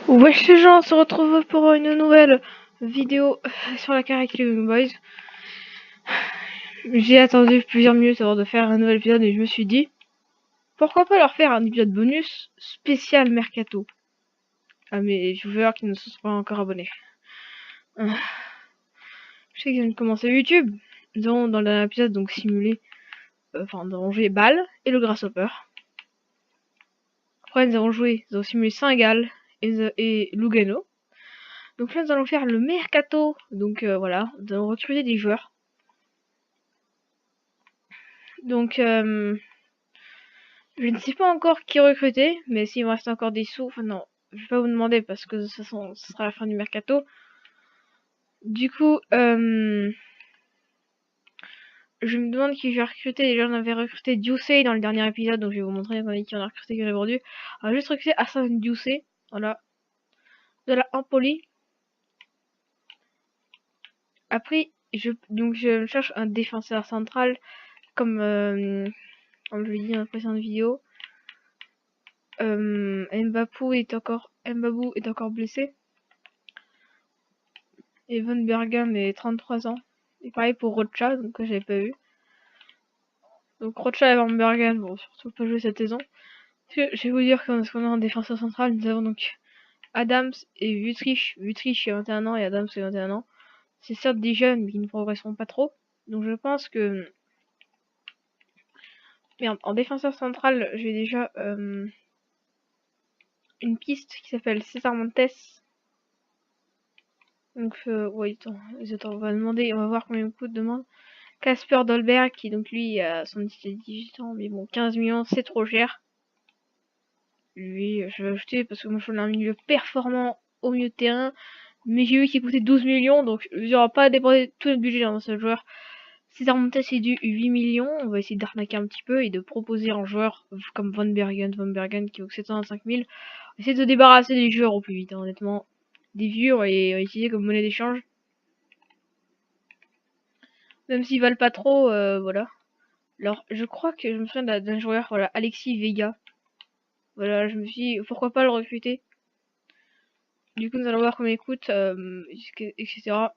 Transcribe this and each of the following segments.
Wesh les gens, on se retrouve pour une nouvelle vidéo sur la carrière Young Boys. J'ai attendu plusieurs minutes avant de faire un nouvel épisode et je me suis dit pourquoi pas leur faire un épisode bonus spécial Mercato à mes viewers qui ne se sont pas encore abonnés. Je sais qu'ils viennent de commencer YouTube. Nous avons dans l'épisode donc simulé, nous avons joué Bâle et le Grasshopper. Après nous avons simulé Saint-Gall et Lugano. Donc là nous allons faire le Mercato. Donc voilà, nous allons recruter des joueurs. Donc, je ne sais pas encore qui recruter, mais s'il me reste encore des sous, enfin non, je vais pas vous demander parce que de toute façon, ce sera la fin du mercato. Du coup, je me demande qui je vais recruter. Déjà, on avait recruté Ducey dans le dernier épisode, donc je vais vous montrer qui on a recruté, qui on a vendu. On va juste recruter Hassan Ducey, voilà, de la Empoli. Après, je cherche un défenseur central, comme je l'ai dit dans la précédente vidéo. Mbapou est encore blessé. Et Van Bergen est 33 ans. Et pareil pour Rocha, donc que j'avais pas vu. Donc Rocha et Van Bergen vont surtout pas jouer cette saison. Parce que je vais vous dire qu'on a en défenseur central, nous avons donc Adams et Wüttrich. Wüttrich a 21 ans et Adams a 21 ans. C'est certes des jeunes, mais qui ne progresseront pas trop. Donc je pense que... Merde, en défenseur central, j'ai déjà une piste qui s'appelle César Montes. Donc, ouais, attends, on va voir combien il coûte, demande. Casper Dolberg, qui donc lui a son 18 ans, mais bon, 15 millions, c'est trop cher. Lui, je vais ajouter parce que moi je voulais un milieu performant au milieu de terrain, mais j'ai vu qu'il coûtait 12 millions, donc il n'y aura pas à dépenser tout notre budget dans ce joueur. César Montes c'est du 8 millions, on va essayer d'arnaquer un petit peu et de proposer un joueur comme Van Bergen qui vaut 725 000. On va essayer de se débarrasser des joueurs au plus vite, hein, honnêtement. Des vieux, on va utiliser comme monnaie d'échange. Même s'ils valent pas trop, voilà. Alors, je crois que je me souviens d'un joueur, voilà, Alexis Vega. Voilà, je me suis dit, pourquoi pas le recruter. Du coup, nous allons voir combien il coûte, etc.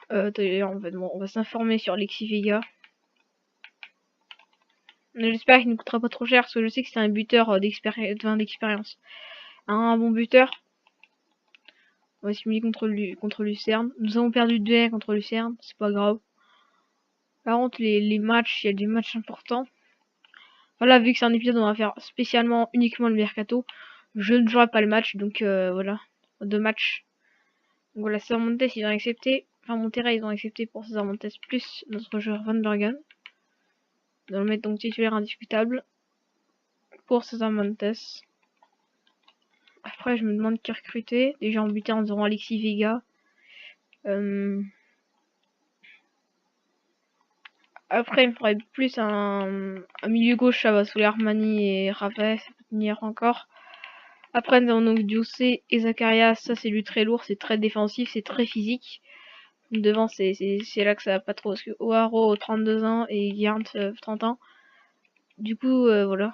D'ailleurs, on va s'informer sur Alexis Vega. J'espère qu'il ne coûtera pas trop cher, parce que je sais que c'est un buteur d'expérience. Un bon buteur. On va simuler contre Lucerne. Nous avons perdu 2-1 contre Lucerne, c'est pas grave. Par contre, les matchs, il y a des matchs importants. Voilà, vu que c'est un épisode où on va faire spécialement uniquement le mercato, je ne jouerai pas le match, donc voilà, 2 matchs. Donc voilà, César Montes, ils ont accepté, enfin Monterrey, ils ont accepté pour César Montes plus notre joueur Van Bergen. On va le mettre donc titulaire indiscutable pour César Montes. Après, je me demande qui recruter. Déjà en buteur, nous aurons Alexis Vega. Après, il me faudrait plus un milieu gauche, ça va sous Armani et Ravet, ça peut tenir encore. Après, nous avons donc Ducey et Zacharias, ça c'est lui très lourd, c'est très défensif, c'est très physique. Devant, c'est là que ça va pas trop, parce que O'Haro 32 ans et Garnt 30 ans. Du coup, voilà.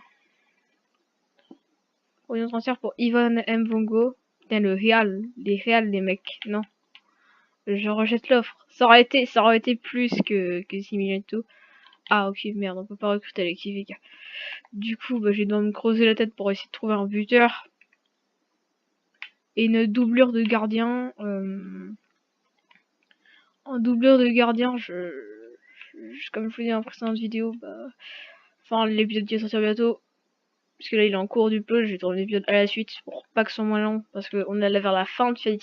Provision transfert pour Ivan Mbongo. Putain, les Real, les mecs, non. Je rejette l'offre. Ça aurait été plus que 6 millions et tout. Ah, ok, merde, on peut pas recruter Alexis Vega. Du coup, bah, je vais devoir me creuser la tête pour essayer de trouver un buteur. Et une doublure de gardien. En doublure de gardien, comme je vous dis dans la précédente vidéo, bah, enfin l'épisode qui va sortir bientôt, parce que là il est en cours du peu, je vais tourner l'épisode à la suite pour pas que ce soit moins long, parce qu'on est là vers la fin de Fiat.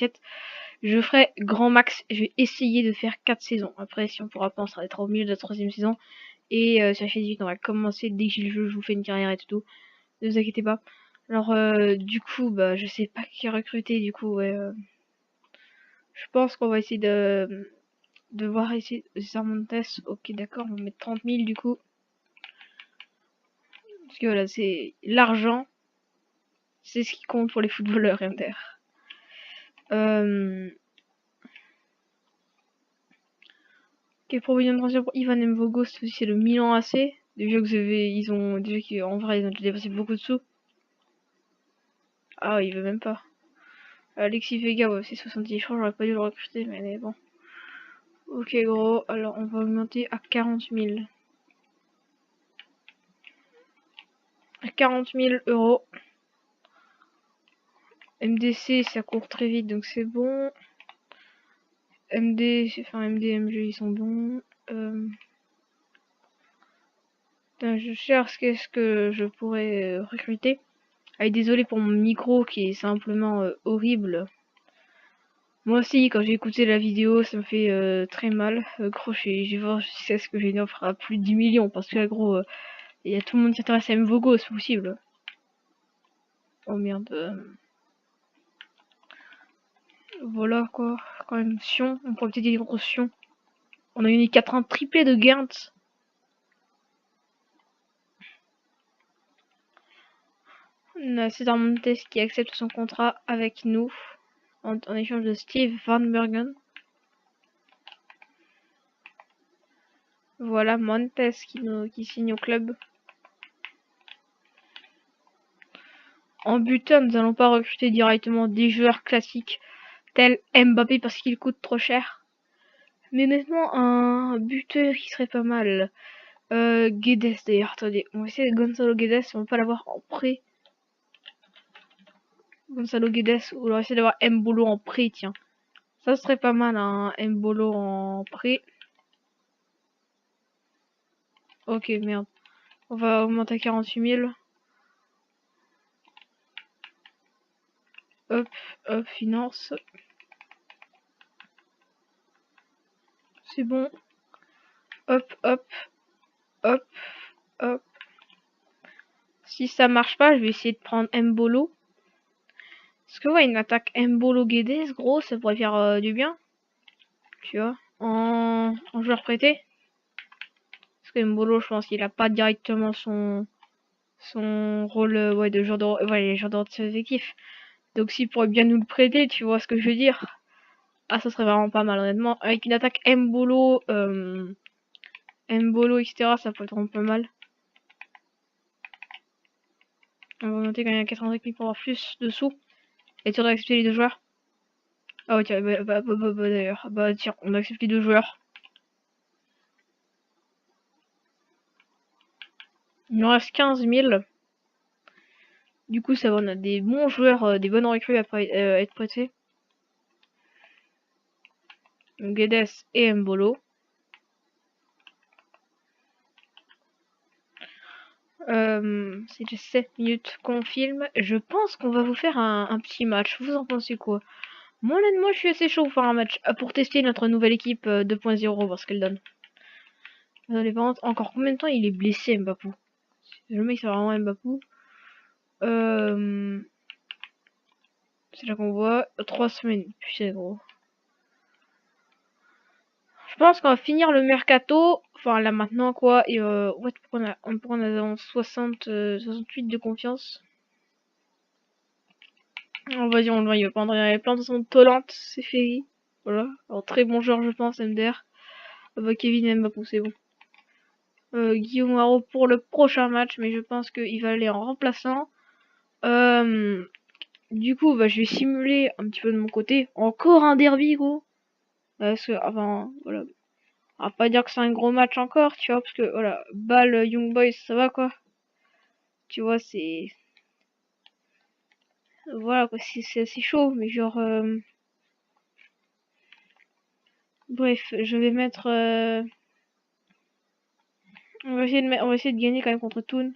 Je ferai grand max, je vais essayer de faire 4 saisons. Après, si on pourra pas, on sera au milieu de la 3ème saison. Et sur Fiat, on va commencer dès que j'ai le jeu, je vous fais une carrière et tout. Ne vous inquiétez pas. Alors, du coup, bah, je sais pas qui recruter, du coup, ouais. Je pense qu'on va essayer de voir ici César Montes. Ok, d'accord, on va mettre 30 000 du coup. Parce que voilà, c'est l'argent. C'est ce qui compte pour les footballeurs inter. Ok, provision de transfert pour Ivan Mvogo, c'est le Milan AC. Déjà que en vrai, ils ont dépassé beaucoup de sous. Ah, il veut même pas. Alexis Vega, ouais, c'est 70. Je crois que j'aurais pas dû le recruter, mais bon. Ok, gros. Alors, on va augmenter à 40 000. À 40 000 euros. MDC, ça court très vite, donc c'est bon. MG, ils sont bons. Putain, je cherche qu'est-ce que je pourrais recruter. Ah, désolé pour mon micro qui est simplement horrible. Moi aussi, quand j'ai écouté la vidéo, ça me fait très mal. Gros, je vais voir jusqu'à ce que j'ai une offre à plus de 10 millions. Parce que là, gros, il y a tout le monde qui s'intéresse à Mvogo, c'est possible. Oh merde. Voilà quoi. Quand même, Sion. On pourrait peut-être aller contre Sion. On a une 4-1 triplé de Gantz. On a César Montes qui accepte son contrat avec nous. En échange de Steve Van Bergen. Voilà, Montes qui signe au club. En buteur, nous n'allons pas recruter directement des joueurs classiques tels Mbappé parce qu'il coûte trop cher. Mais maintenant, un buteur qui serait pas mal. Guedes d'ailleurs, attendez, on va essayer de Gonzalo Guedes, on va pas l'avoir en prêt. Gonzalo Guedes, ou on va essayer d'avoir Mbolo en prêt, tiens. Ça serait pas mal, un Mbolo en prêt. Ok, merde. On va augmenter à 48 000. Hop, hop, finance. C'est bon. Hop, hop, hop, hop. Si ça marche pas, je vais essayer de prendre Mbolo. Parce que ouais, une attaque Mbolo Guedes, gros, ça pourrait faire du bien. Tu vois, en joueur prêté. Parce que Mbolo, je pense qu'il a pas directement son rôle ouais, de joueur de ouais, les joueurs de ses équipes. Donc s'il pourrait bien nous le prêter, tu vois ce que je veux dire. Ah, ça serait vraiment pas mal, honnêtement. Avec une attaque Mbolo, etc., ça peut être un peu mal. On va noter quand même à 85 000 pour avoir plus de sous. Et tu dois accepter les deux joueurs. Ah ouais, tiens, d'ailleurs. Bah tiens, on accepte les deux joueurs. Il nous reste 15 000. Du coup, ça va, on a des bons joueurs, des bonnes recrues à être prêtés. Guedes et Mbolo. C'est déjà 7 minutes qu'on filme. Je pense qu'on va vous faire un petit match. Vous en pensez quoi? Moi, honnêtement, je suis assez chaud pour faire un match pour tester notre nouvelle équipe 2.0, voir ce qu'elle donne. Allez, par contre, encore combien de temps il est blessé, Mbappé? Le mec, c'est vraiment Mbappé. C'est là qu'on voit 3 semaines. Putain, gros. Je pense qu'on va finir le mercato. Enfin, là maintenant, quoi. Et ouais, on a 68 de confiance. On va dire, on va y prendre. Il y a plein de son Tolante, c'est fait. Voilà. Alors, très bon joueur, je pense, MDR. Bah, Kevin Mbappé, c'est bon. Guillaume Haro pour le prochain match, mais je pense qu'il va aller en remplaçant. Du coup, bah, je vais simuler un petit peu de mon côté. Encore un derby, gros. Parce que, enfin, voilà. On va pas dire que c'est un gros match encore, tu vois, parce que, voilà, Ball, Young Boys, ça va, quoi. Tu vois, c'est... Voilà, quoi, c'est assez chaud, mais genre... Bref, je vais mettre... On va essayer de gagner quand même contre Toon.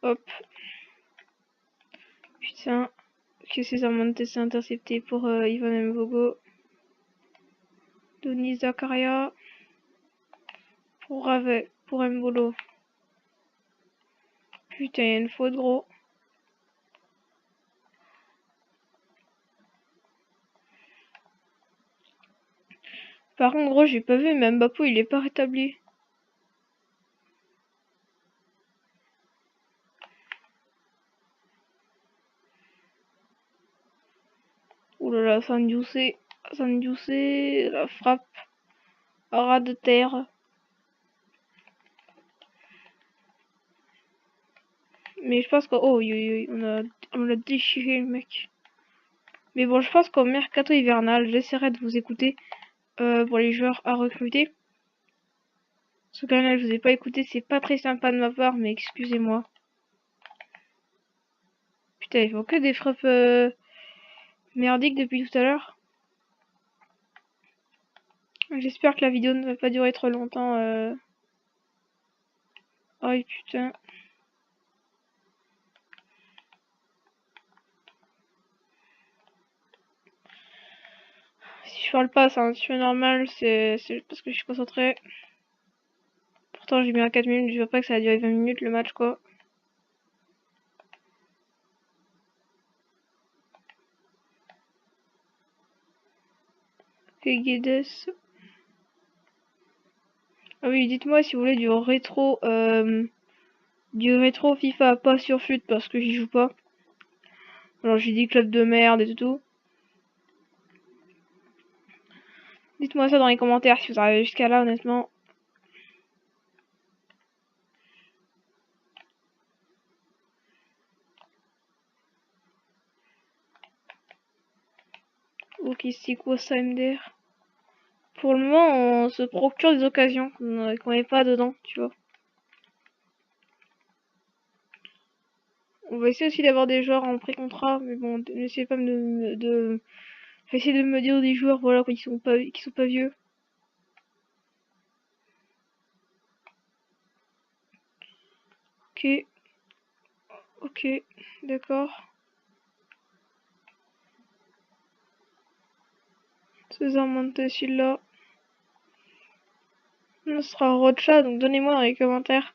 Hop. Putain. Que César Montes s'est intercepté pour Ivan Mvogo. Denis Zakaria. Pour Rave. Pour Mbolo. Putain, il y a une faute, gros. Par contre, gros, j'ai pas vu, mais Mbappé, il est pas rétabli. Oulala, Sanjoussé, la frappe, ras de terre. Mais je pense qu'on on a déchiré le mec. Mais bon, je pense qu'au mercato hivernal, j'essaierai de vous écouter pour les joueurs à recruter. Ce canal, je vous ai pas écouté, c'est pas très sympa de ma part, mais excusez-moi. Putain, ils font que des frappes merdiques depuis tout à l'heure. J'espère que la vidéo ne va pas durer trop longtemps. Oh putain. Si je parle pas, c'est un sujet normal, c'est parce que je suis concentré. Pourtant, j'ai mis un 4 minutes, je vois pas que ça a duré 20 minutes le match, quoi. Et Guedes. Ah oui, dites-moi si vous voulez du rétro FIFA, pas sur FUT parce que j'y joue pas. Alors j'ai dit club de merde et tout. Dites-moi ça dans les commentaires si vous arrivez jusqu'à là, honnêtement. Ok, c'est quoi ça, MDR? Pour le moment, on se procure des occasions qu'on n'est pas dedans, tu vois. On va essayer aussi d'avoir des joueurs en pré-contrat, mais bon, n'essayez pas de essayer de me dire des joueurs, voilà, qui sont pas vieux. Ok, ok, d'accord. César Montesilla. Ce sera Rocha, donc donnez-moi dans les commentaires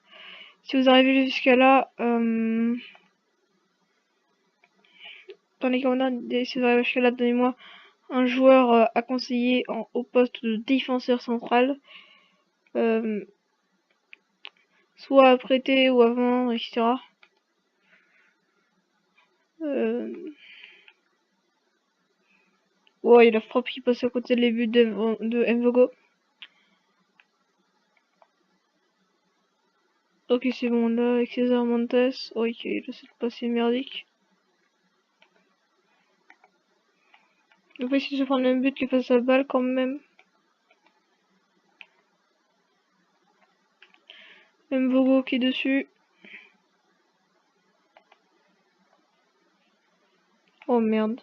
si vous arrivez jusqu'à là. Dans les commentaires, si vous arrivez jusqu'à là, donnez-moi un joueur à conseiller au poste de défenseur central. Soit à prêter ou à vendre, etc. Ouais, il a frappe qui passe à côté de les buts de Mvogo. Ok, c'est bon, là, avec César Montes. Ok, là, c'est le passé merdique. On va essayer de prendre un but qui fasse la balle quand même. Mvogo qui est dessus. Oh merde.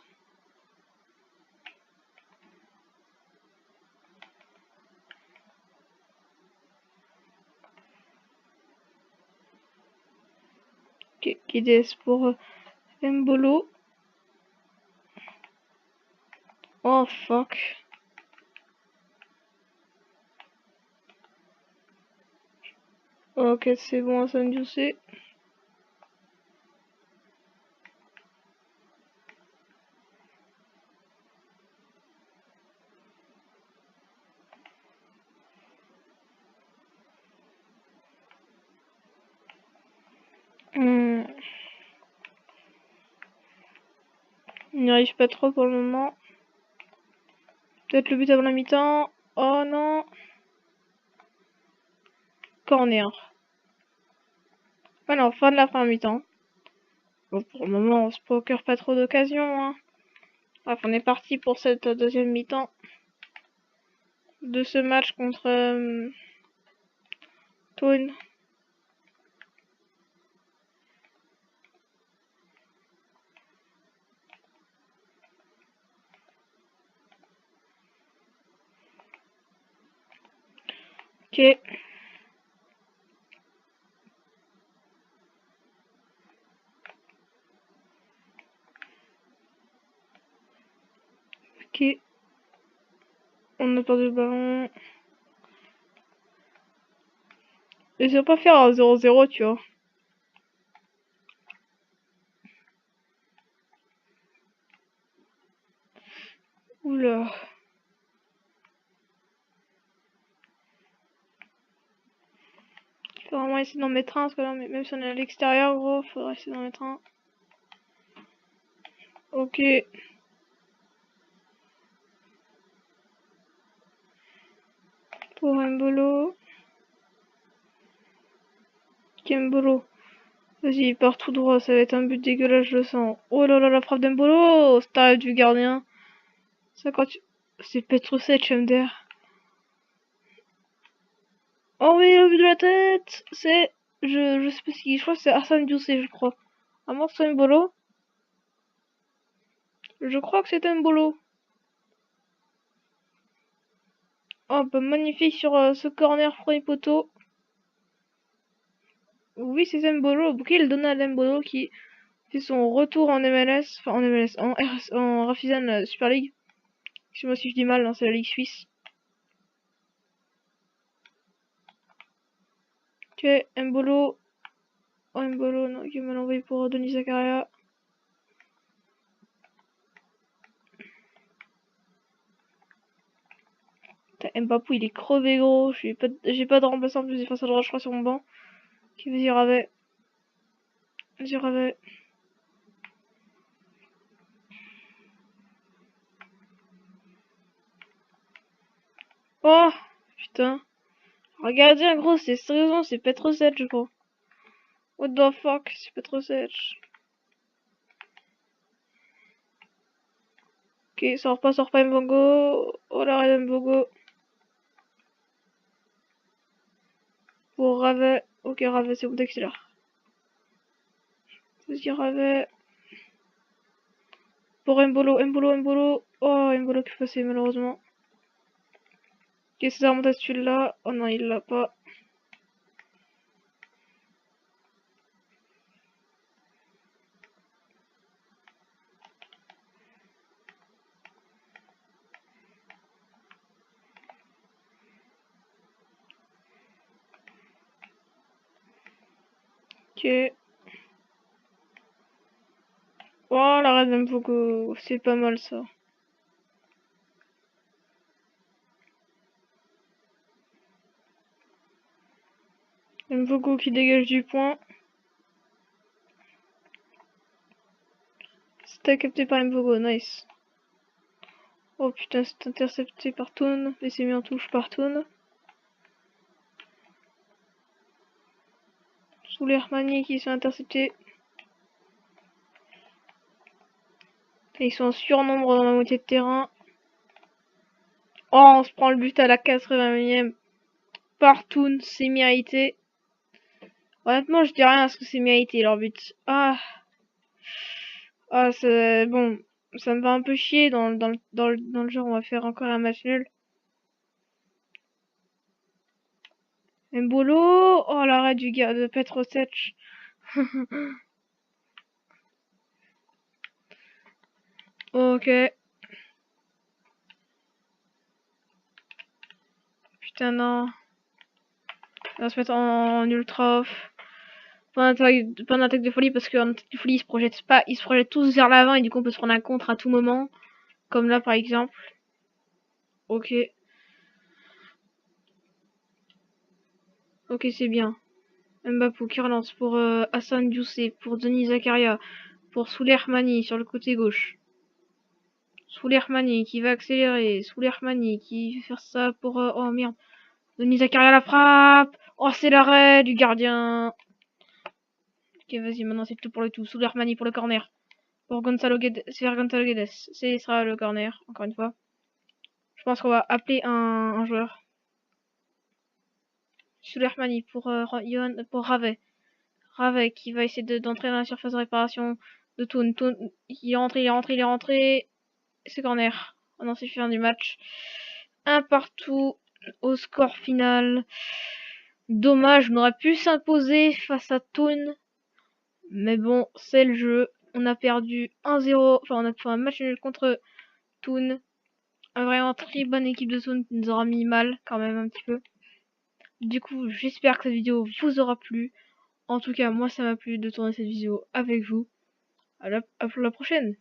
Ok, Guedes pour Mbolo. Oh fuck. Ok, c'est bon, ça me dit. Il n'y arrive pas trop pour le moment. Peut-être le but avant la mi-temps. Oh non. Corner. Voilà, fin de la première mi-temps. Bon, pour le moment, on se procure pas trop d'occasions. Hein. Bref, on est parti pour cette deuxième mi-temps de ce match contre Thun. Ok. Ok. On a perdu le ballon. Et ça va pas faire un 0-0, tu vois. Oula. Faut vraiment essayer d'en mettre un, parce que là, même si on est à l'extérieur, gros, faudrait essayer d'en mettre un. Ok. Pour Mbolo. Kembolo. Vas-y, il part tout droit, ça va être un but dégueulasse, je le sens. Oh là là, la frappe d'Embolo, star du gardien. Ça quand tu... C'est Petrovic, MDR. Oh oui, le but de la tête, c'est... Je sais pas qui, je crois que c'est Arsène Diousé, je crois. À moins que ce soit Mbolo. Je crois que c'est Mbolo. Oh, bah magnifique sur ce corner premier poteau. Oui, c'est Mbolo. Ok, il donne à Mbolo qui fait son retour en MLS, enfin en MLS, en Rafizan Super League. Excuse-moi si je dis mal, hein, c'est la Ligue Suisse. Ok, Mbolo. Oh, Mbolo, non, qui m'a envoyé pour Denis Zakaria. Mbappé, il est crevé, gros. J'ai pas de remplaçant en plus défenseur droit, je crois, sur mon banc. Ok, vas-y, Ravet. Vas-y, Ravet. Oh, putain. Regardez, gros, c'est sérieusement, c'est Petrovic, je crois. What the fuck, c'est Petrovic. Ok, sort pas Mbogo. Oh l'arrêt Mbogo. Pour Ravet. Ok, Ravet, c'est bon, d'accélère. Vas-y, Ravet. Pour Mbolo. Oh, Mbolo qui est passé, malheureusement. Ok, ça remonte à celui-là. Oh non, il l'a pas. Ok. Oh, l'arrêt Mbogo. C'est pas mal, ça. Mbogo qui dégage du point. C'était capté par Mbogo, nice. Oh putain, c'est intercepté par Toon. Et c'est mis en touche par Toon. Sous les Hermani qui sont interceptés. Et ils sont en surnombre dans la moitié de terrain. Oh, on se prend le but à la 81e. Par Toon, c'est mérité. Honnêtement, je dis rien parce que c'est mérité leur but. Ah, c'est bon. Ça me va un peu chier dans le genre, on va faire encore un match nul. Mbolo, oh l'arrêt du gars de Petrovic. Ok. Putain non. On va se mettre en ultra off. Pas d'attaque de folie parce qu'en attaque de folie ils se projettent pas, ils se projettent tous vers l'avant et du coup on peut se prendre un contre à tout moment. Comme là par exemple. Ok. Ok, c'est bien. Mbappé qui relance pour Hassan Diousé, pour Denis Zakaria, pour Souleymani sur le côté gauche. Souleymani qui va accélérer, Souleymani qui va faire ça pour... oh merde. Denis Zakaria la frappe. Oh, c'est l'arrêt du gardien. Ok, vas-y, maintenant c'est tout pour le tout. Souleymani pour le corner. Pour Gonzalo Guedes, c'est vers Gonzalo Guedes. Ce sera le corner, encore une fois. Je pense qu'on va appeler un joueur. Souleymani pour Ravet. Ravet qui va essayer d'entrer dans la surface de réparation de Toon. Toon, il est rentré. C'est corner. Oh non, c'est fin du match. Un partout au score final. Dommage, on aurait pu s'imposer face à Toon. Mais bon, c'est le jeu. On a perdu 1-0. Enfin, on a fait un match nul contre Toon. Un vraiment très bonne équipe de Toon qui nous aura mis mal quand même un petit peu. Du coup, j'espère que cette vidéo vous aura plu. En tout cas, moi ça m'a plu de tourner cette vidéo avec vous. À la prochaine.